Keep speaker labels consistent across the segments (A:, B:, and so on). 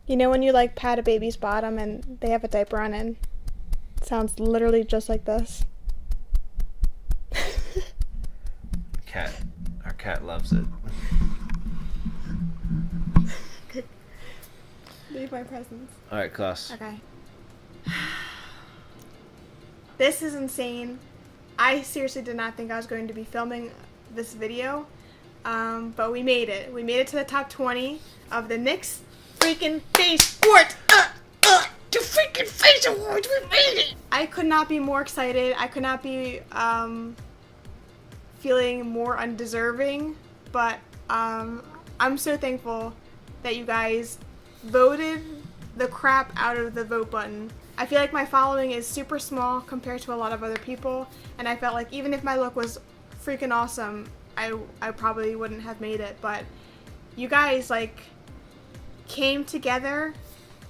A: You know when you like pat a baby's bottom and they have a diaper on it? It sounds literally just like this.
B: Our cat loves it.
A: Leave my presents.
B: Alright, Klaus.
A: Okay. This is insane. I seriously did not think I was going to be filming this video, but we made it. We made it to the top 20 of the Nick's freaking Face Awards. The freaking Face Awards, we made it! I could not be more excited. I could not be feeling more undeserving, but I'm so thankful that you guys voted the crap out of the vote button. I feel like my following is super small compared to a lot of other people, and I felt like even if my look was freaking awesome, I probably wouldn't have made it, but you guys like came together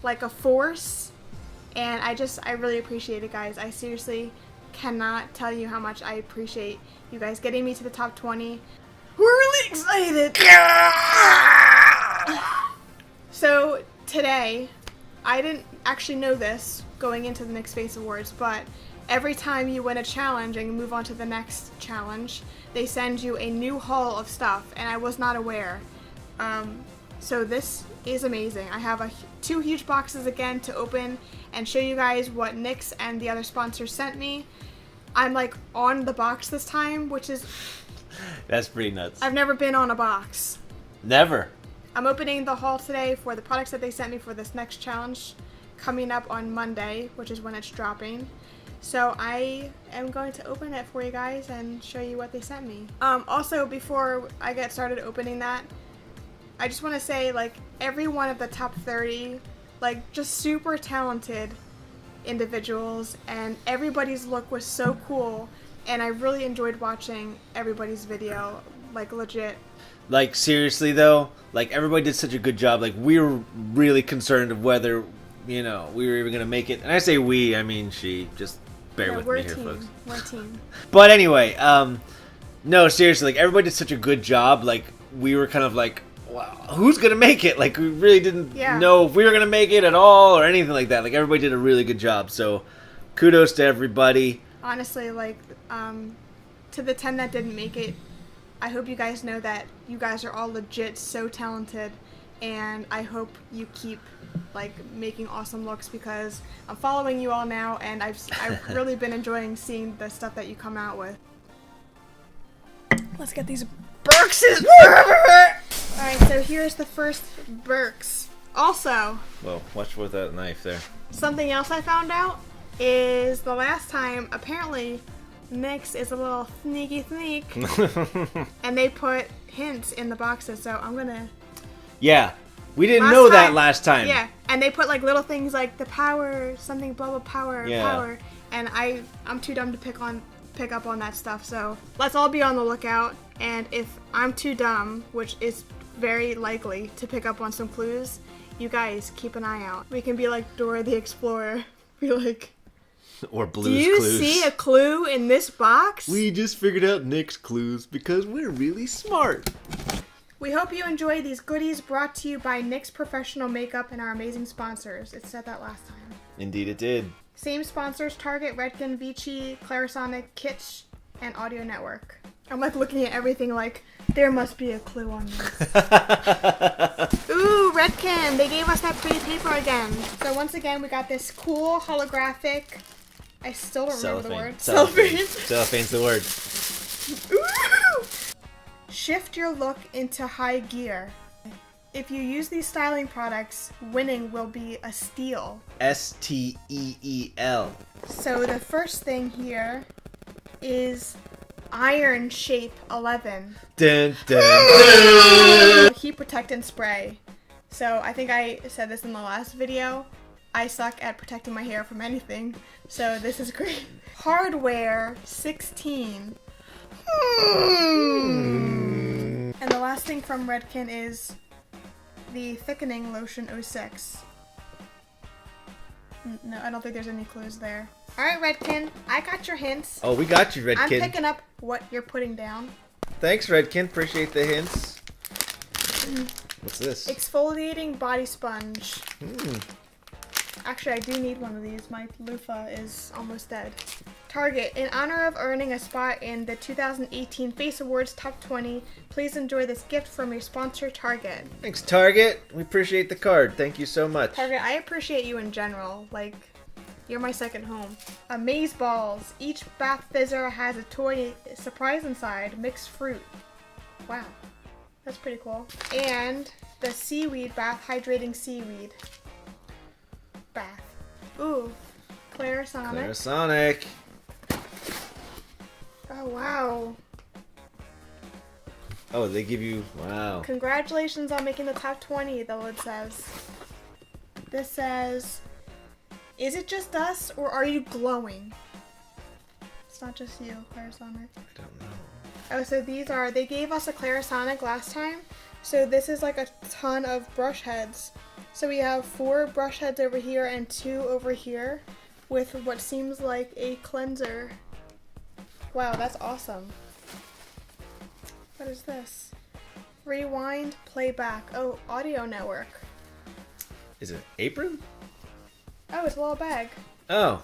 A: like a force, and I really appreciate it, guys. I seriously cannot tell you how much I appreciate you guys getting me to the top 20. We're really excited! So today, I didn't actually know this going into the Nick's Face Awards, but every time you win a challenge and you move on to the next challenge, they send you a new haul of stuff, and I was not aware. So this is amazing. I have 2 huge boxes again to open and show you guys what Nick's and the other sponsors sent me. I'm like on the box this time, which is...
B: That's pretty nuts.
A: I've never been on a box.
B: Never.
A: I'm opening the haul today for the products that they sent me for this next challenge coming up on Monday, which is when it's dropping. So I am going to open it for you guys and show you what they sent me. Also, before I get started opening that, I just want to say, like, every one of the top 30, like, just super talented individuals, and everybody's look was so cool, and I really enjoyed watching everybody's video, like, legit.
B: Like, seriously, though, like, everybody did such a good job. Like, we were really concerned of whether, you know, we were even going to make it. And I say we, I mean she. Just bear with me here, folks.
A: We're a team.
B: But anyway, no, seriously, like, everybody did such a good job. Like, we were kind of like, wow, who's going to make it? Like, we really didn't know if we were going to make it at all or anything like that. Like, everybody did a really good job. So, kudos to everybody.
A: Honestly, like, to the 10 that didn't make it, I hope you guys know that you guys are all legit so talented, and I hope you keep like making awesome looks, because I'm following you all now, and I've really been enjoying seeing the stuff that you come out with. Let's get these Berkses! Alright, so here's the first Berks. Also,
B: Well, watch with that knife there.
A: something else I found out is the last time, apparently, Nick's is a little sneaky sneak, and they put hints in the boxes, so I'm gonna...
B: Yeah, we didn't know that last time.
A: Yeah, and they put like little things like the power, something blah blah power, power, and I'm too dumb to pick up on that stuff, so let's all be on the lookout, and if I'm too dumb, which is very likely, to pick up on some clues, you guys keep an eye out. We can be like Dora the Explorer, be like...
B: Or Blue's
A: Do
B: Clues.
A: you see a clue in this box?
B: We just figured out Nick's clues because we're really smart.
A: We hope you enjoy these goodies brought to you by NYX Professional Makeup and our amazing sponsors. It said that last time.
B: Indeed it did.
A: Same sponsors: Target, Redken, Vici, Clarisonic, Kitsch, and Audio Network. I'm like looking at everything like, there must be a clue on this. Ooh, Redken! They gave us that pretty paper again. So once again, we got this cool holographic... I still don't remember the word.
B: Cellophane. Cellophane's the word.
A: Ooh! Shift your look into high gear. If you use these styling products, winning will be a steal.
B: S-T-E-E-L.
A: So the first thing here is Iron Shape 11.
B: Dun, dun, dun.
A: Heat protectant spray. So I think I said this in the last video. I suck at protecting my hair from anything, so this is great. Hardware 16. And the last thing from Redken is the thickening lotion 06. No, I don't think there's any clues there. Alright, Redken, I got your hints.
B: Oh, we got you, Redken.
A: I'm picking up what you're putting down.
B: Thanks, Redken. Appreciate the hints. What's this?
A: Exfoliating body sponge.
B: Hmm.
A: Actually, I do need one of these. My loofah is almost dead. Target. In honor of earning a spot in the 2018 Face Awards Top 20, please enjoy this gift from your sponsor, Target.
B: Thanks, Target. We appreciate the card. Thank you so much.
A: Target, I appreciate you in general. Like, you're my second home. Amaze Balls. Each bath fizzer has a toy surprise inside. Mixed fruit. Wow. That's pretty cool. And the Seaweed Bath Hydrating Seaweed Bath. Ooh. Clarisonic.
B: Clarisonic.
A: Oh, wow.
B: Oh, they give you... Wow.
A: Congratulations on making the top 20, though it says. This says, is it just us, or are you glowing? It's not just you, Clarisonic.
B: I don't know.
A: Oh, so they gave us a Clarisonic last time. So this is like a ton of brush heads. So we have 4 brush heads over here and 2 over here with what seems like a cleanser. Wow, that's awesome. What is this? Rewind, playback. Oh, audio network.
B: Is it an apron?
A: Oh, it's a little bag.
B: Oh.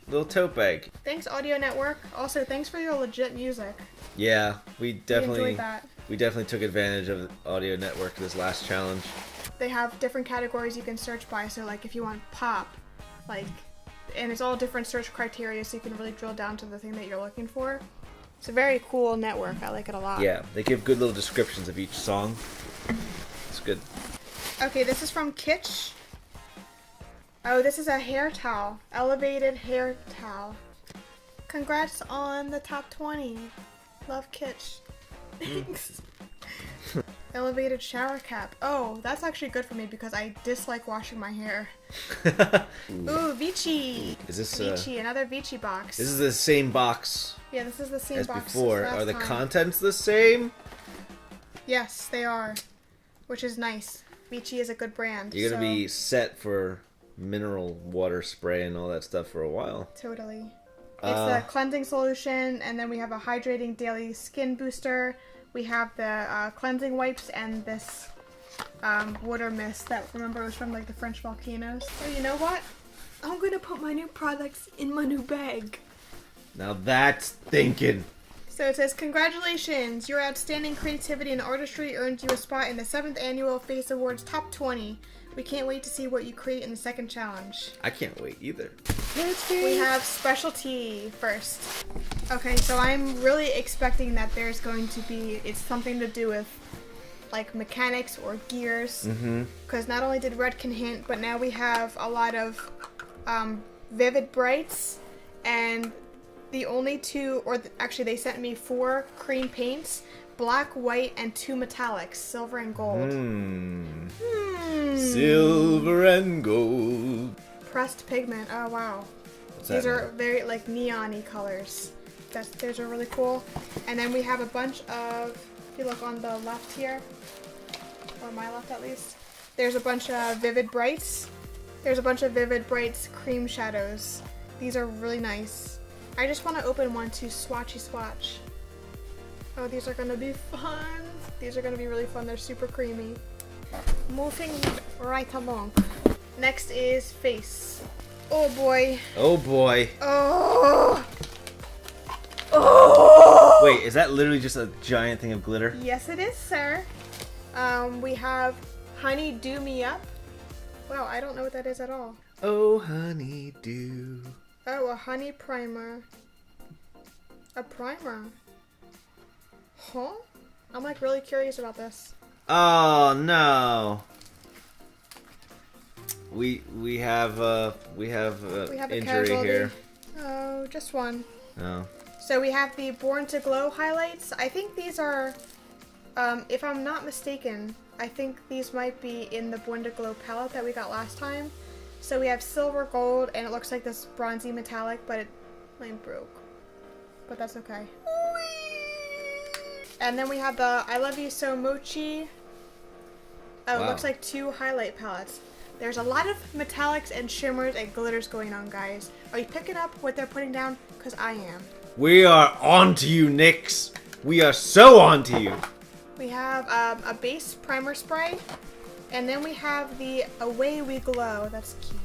B: Little tote bag.
A: Thanks, audio network. Also, thanks for your legit music.
B: Yeah, we definitely
A: enjoyed that.
B: We definitely took advantage of the audio network this last challenge.
A: They have different categories you can search by. So like if you want pop, like, and it's all different search criteria, so you can really drill down to the thing that you're looking for. It's a very cool network. I like it a lot.
B: Yeah, they give good little descriptions of each song. It's good.
A: Okay, this is from Kitsch. Oh, this is a hair towel. Elevated hair towel. Congrats on the top 20. Love Kitsch. Thanks. Elevated shower cap. Oh, that's actually good for me because I dislike washing my hair. Ooh, Vici.
B: Is this
A: Vici? Another Vici box.
B: This is the same box
A: Yeah, this is the same
B: as
A: box
B: before.
A: as last
B: Are the
A: time.
B: contents the same?
A: Yes, they are, which is nice. Vici is a good brand.
B: You're gonna
A: so-
B: be set for mineral water spray and all that stuff for a while.
A: Totally. It's a cleansing solution, and then we have a hydrating daily skin booster. We have the cleansing wipes and this water mist that, remember, was from like the French volcanoes. Oh, you know what? I'm gonna put my new products in my new bag.
B: Now that's thinking.
A: So it says, congratulations! Your outstanding creativity and artistry earned you a spot in the 7th Annual Face Awards Top 20. We can't wait to see what you create in the second challenge.
B: I can't wait either.
A: We have specialty first. Okay, so I'm really expecting that there's going to be, it's something to do with like mechanics or gears. Because not only did Redkin hint, but now we have a lot of vivid brights, and the only 2, or actually they sent me 4 cream paints, black, white, and 2 metallics, silver and gold.
B: Silver and gold.
A: Pressed pigment. Oh wow. These are very like neon-y colors. Those are really cool. And then we have a bunch of, if you look on the left here, or my left at least, there's a bunch of vivid brights. There's a bunch of vivid brights cream shadows. These are really nice. I just want to open one to swatchy swatch. Oh, these are gonna be fun. These are gonna be really fun. They're super creamy. Moving right along. Next is face. Oh boy.
B: Oh boy.
A: Oh. Oh.
B: Wait, is that literally just a giant thing of glitter?
A: Yes, it is, sir. We have Honey Do Me Up. Wow, I don't know what that is at all.
B: Oh, honey do.
A: Oh, a honey primer. A primer. Huh? I'm like really curious about this.
B: Oh no. We have a injury
A: casualty.
B: here.
A: Oh, just one.
B: Oh.
A: So we have the Born to Glow highlights. I think these are, if I'm not mistaken, I think these might be in the Born to Glow palette that we got last time. So we have silver, gold, and it looks like this bronzy metallic, but mine broke. But that's okay. And then we have the I Love You So Mochi. Oh,
B: Wow.
A: It looks like 2 highlight palettes. There's a lot of metallics and shimmers and glitters going on, guys. Are you picking up what they're putting down? Because I am.
B: We are on to you, Nyx. We are so on to you.
A: We have a base primer spray, and then we have the Away We Glow. That's cute.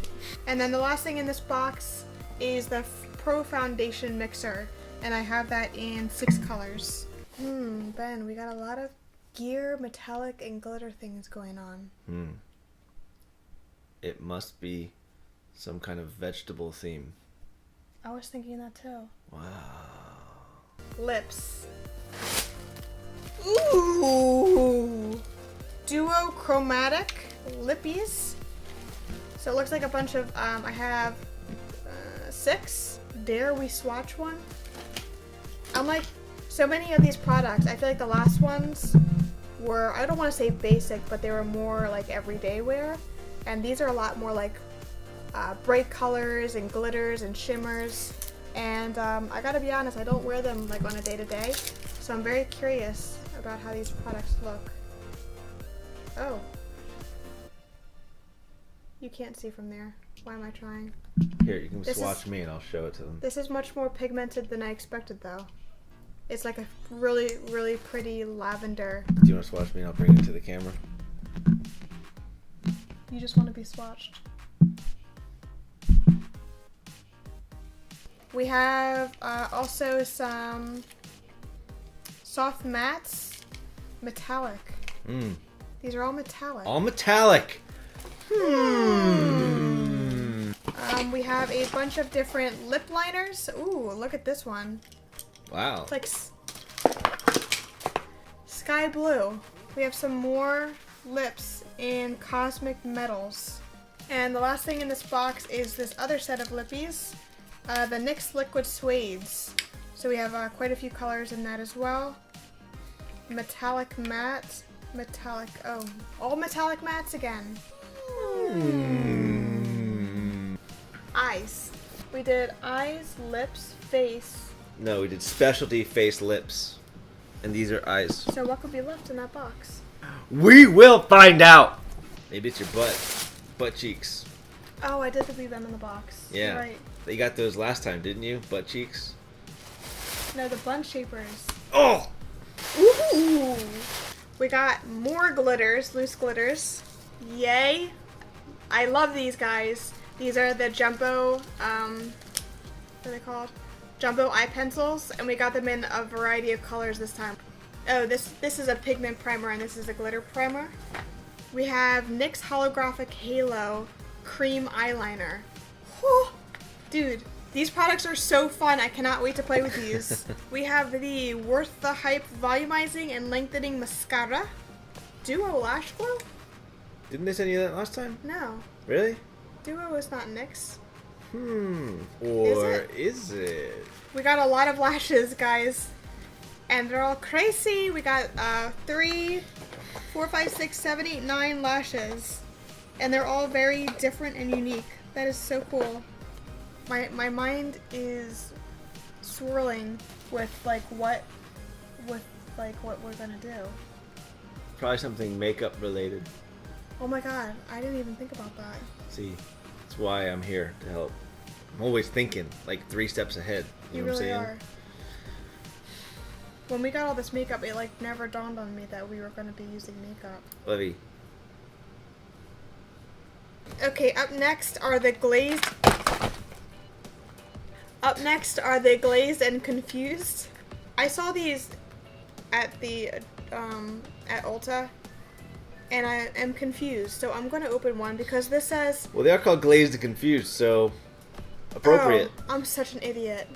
A: And then the last thing in this box is the Pro Foundation Mixer, and I have that in 6 colors. Ben, we got a lot of gear, metallic, and glitter things going on.
B: It must be some kind of vegetable theme.
A: I was thinking that too.
B: Wow.
A: Lips. Ooh! Duo Chromatic Lippies. So it looks like a bunch of, I have 6. Dare we swatch one? I'm like, so many of these products, I feel like the last ones were, I don't want to say basic, but they were more like everyday wear. And these are a lot more like bright colors and glitters and shimmers. And I gotta be honest, I don't wear them like on a day-to-day. So I'm very curious about how these products look. Oh. You can't see from there. Why am I trying?
B: Here, you can swatch me and I'll show it to them.
A: This is much more pigmented than I expected though. It's like a really, really pretty lavender.
B: Do you want to swatch me and I'll bring it to the camera?
A: You just want to be swatched. We have also some soft mattes, metallic. These are all metallic.
B: All metallic.
A: We have a bunch of different lip liners. Ooh, look at this one.
B: Wow.
A: It's like sky blue. We have some more lips in cosmic metals. And the last thing in this box is this other set of lippies, the NYX Liquid Suedes. So we have quite a few colors in that as well. Metallic matte, metallic, oh, all metallic mattes again. Eyes. We did eyes, lips, face.
B: No, we did specialty face lips. And these are eyes.
A: So what could be left in that box?
B: We will find out! Maybe it's your butt. Butt cheeks.
A: Oh, I did leave them in the box.
B: Yeah.
A: You're right.
B: You got those last time, didn't you? Butt cheeks?
A: No, the bun shapers.
B: Oh!
A: Ooh! We got more glitters, loose glitters. Yay! I love these guys. These are the jumbo, what are they called? Jumbo eye pencils, and we got them in a variety of colors this time. Oh, this is a pigment primer, and this is a glitter primer. We have NYX Holographic Halo Cream Eyeliner. Whew. Dude, these products are so fun. I cannot wait to play with these. We have the Worth the Hype Volumizing and Lengthening Mascara. Duo Lash Glow?
B: Didn't they send you that last time?
A: No.
B: Really?
A: Duo is not NYX.
B: Or is it?
A: We got a lot of lashes, guys. And they're all crazy. We got 3, 4, 5, 6, 7, 8, 9 lashes. And they're all very different and unique. That is so cool. My mind is swirling with what we're gonna do.
B: Probably something makeup related.
A: Oh my god, I didn't even think about that.
B: See, that's why I'm here to help. I'm always thinking, like 3 steps ahead. You know what I'm
A: really
B: saying?
A: are. When we got all this makeup, it like never dawned on me that we were going to be using makeup.
B: Levy.
A: Okay, up next are the glazed. Up next are the glazed and confused. I saw these at the at Ulta, and I am confused. So I'm going to open one because this says.
B: Well, they are called glazed and confused, so appropriate.
A: Oh, I'm such an idiot.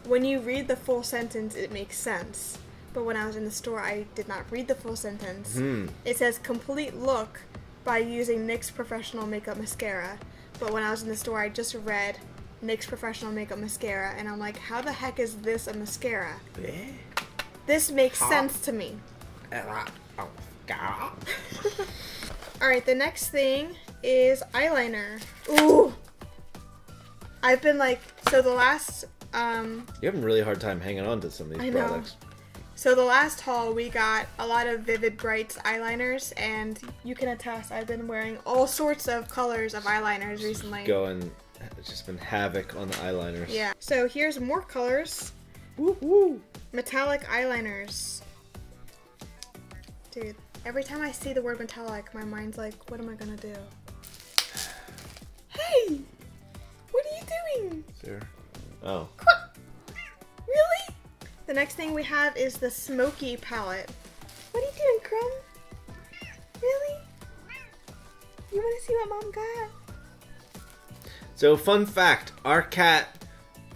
A: When you read the full sentence, it makes sense. But when I was in the store, I did not read the full sentence. It says complete look by using NYX Professional Makeup Mascara. But when I was in the store, I just read NYX Professional Makeup Mascara, and I'm like, how the heck is this a mascara? This makes sense to me. Alright, the next thing is eyeliner. Ooh! I've been like, so the last...
B: You're having a really hard time hanging on to some of these products.
A: So the last haul, we got a lot of Vivid Brights eyeliners, and you can attest, I've been wearing all sorts of colors of eyeliners recently.
B: It's just been havoc on the eyeliners.
A: Yeah. So here's more colors.
B: Woo-hoo.
A: Metallic eyeliners. Dude, every time I see the word metallic, my mind's like, what am I gonna do? Hey! What are you doing?
B: Sure. Oh.
A: Really? The next thing we have is the Smoky palette. What are you doing, Crumb? Really? You want to see what Mom got?
B: So, fun fact, our cat,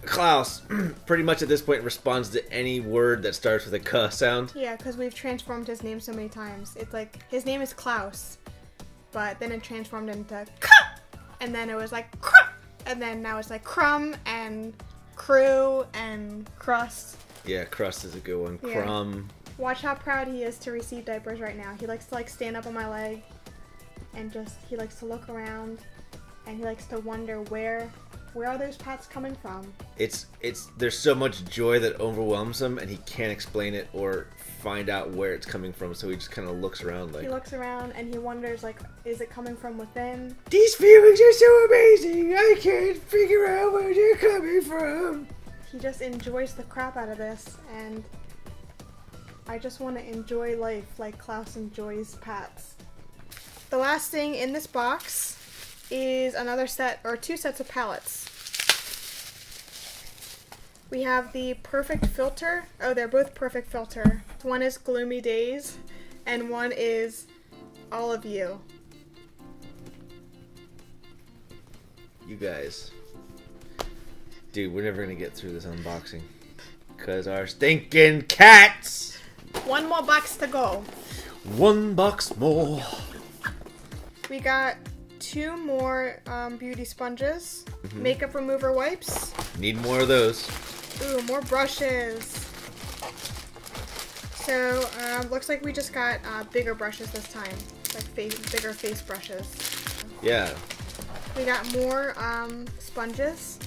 B: Klaus, pretty much at this point responds to any word that starts with a K sound.
A: Yeah, because we've transformed his name so many times. It's like, his name is Klaus, but then it transformed into K, and then it was like Crumb, and then now it's like Crumb and Crew and Crust.
B: Yeah, Crust is a good one.
A: Yeah.
B: Crumb.
A: Watch how proud he is to receive diapers right now. He likes to like stand up on my leg and just, he likes to look around and he likes to wonder where are those pats coming from?
B: There's so much joy that overwhelms him and he can't explain it or find out where it's coming from, so he just kind of looks around like...
A: He looks around and he wonders like, is it coming from within?
B: These feelings are so amazing, I can't figure out where they're coming from.
A: He just enjoys the crap out of this, and I just want to enjoy life like Klaus enjoys pats. The last thing in this box is another set, or two sets of palettes. We have the Perfect Filter. Oh, they're both Perfect Filter. One is Gloomy Days, and one is All of You.
B: You guys. Dude, we're never gonna get through this unboxing. Because our stinking cats!
A: One more box to go.
B: One box more.
A: We got two more beauty sponges. Makeup remover wipes.
B: Need more of those.
A: Ooh, more brushes. So, looks like we just got bigger brushes this time. Like bigger face brushes.
B: Yeah.
A: We got more sponges.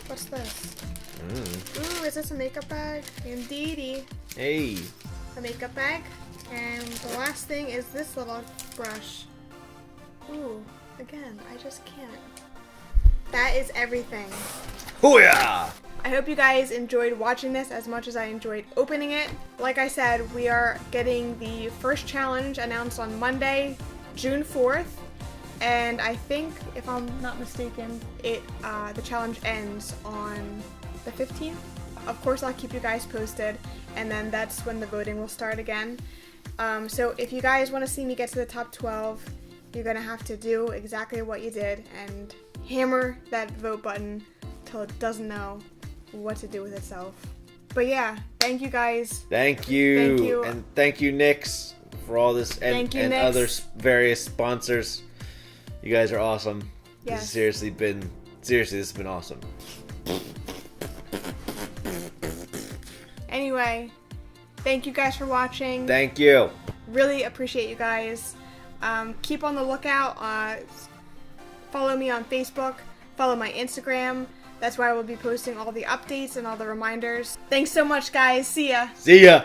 A: What's this? Ooh, is this a makeup bag? Indeedy.
B: Hey.
A: A makeup bag. And the last thing is this little brush. Ooh, again, I just can't. That is everything.
B: Hoo-yah!
A: I hope you guys enjoyed watching this as much as I enjoyed opening it. Like I said, we are getting the first challenge announced on Monday, June 4th. And I think, if I'm not mistaken, the challenge ends on the 15th. Of course, I'll keep you guys posted, and then that's when the voting will start again. So if you guys want to see me get to the top 12, you're going to have to do exactly what you did and hammer that vote button till it doesn't know what to do with itself. But yeah, thank you guys.
B: Thank you.
A: Thank you.
B: And thank you, Nyx, for all this and
A: Nyx.
B: other various sponsors. You guys are awesome.
A: Yes.
B: This has been awesome.
A: Anyway, thank you guys for watching.
B: Thank you.
A: Really appreciate you guys. Keep on the lookout. Follow me on Facebook. Follow my Instagram. That's where I will be posting all the updates and all the reminders. Thanks so much, guys. See ya.
B: See ya.